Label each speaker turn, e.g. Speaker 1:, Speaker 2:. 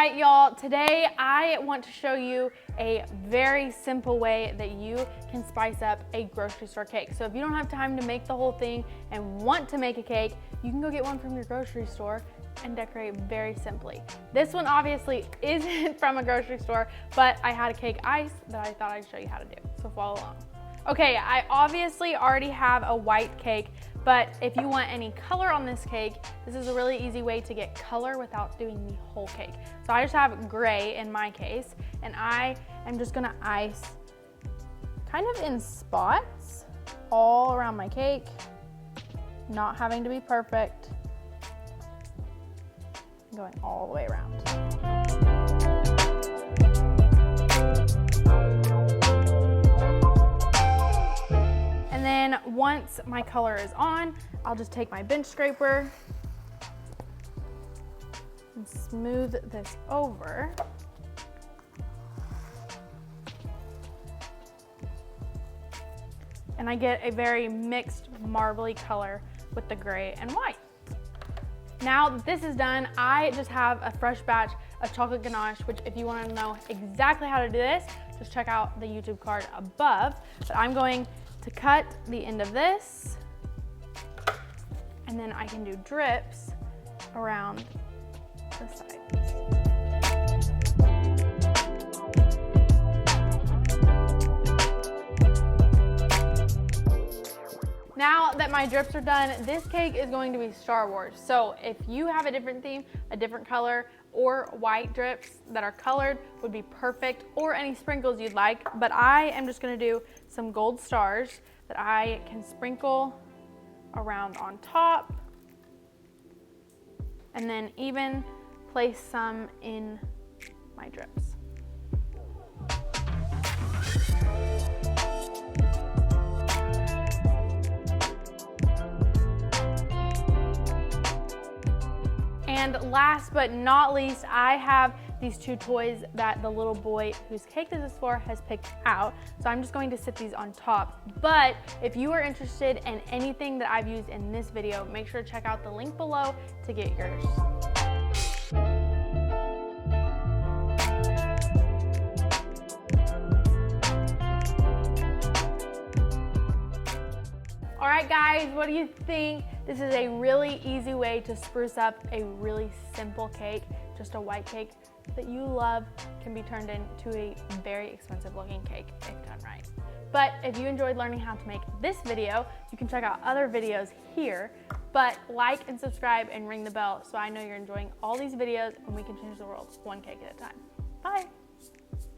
Speaker 1: right, y'all, today I want to show you a very simple way that you can spice up a grocery store cake. So if you don't have time to make the whole thing and want to make a cake, you can go get one from your grocery store and decorate very simply. This one obviously isn't from a grocery store, but I had a cake ice that I thought I'd show you how to do, so follow along. Okay, I obviously already have a white cake, but if you want any color on this cake, this is a really easy way to get color without doing the whole cake. So I just have gray in my case, and I am just gonna ice kind of in spots all around my cake, not having to be perfect, going all the way around. And then once my color is on, I'll just take my bench scraper and smooth this over. And I get a very mixed marbly color with the gray and white. Now that this is done, I just have a fresh batch of chocolate ganache, which if you want to know exactly how to do this, just check out the YouTube card above. But I'm going to cut the end of this, and then I can do drips around the sides. Now that my drips are done, this cake is going to be Star Wars. So if you have a different theme, a different color, or white drips that are colored would be perfect, or any sprinkles you'd like. But I am just gonna do some gold stars that I can sprinkle around on top, and then even place some in my drips. And last but not least, I have these two toys that the little boy whose cake this is for has picked out. So I'm just going to sit these on top. But if you are interested in anything that I've used in this video, make sure to check out the link below to get yours. All right, guys, what do you think? This is a really easy way to spruce up a really simple cake. Just a white cake that you love can be turned into a very expensive looking cake if done right. But if you enjoyed learning how to make this video, you can check out other videos here. But like and subscribe and ring the bell so I know you're enjoying all these videos and we can change the world one cake at a time. Bye.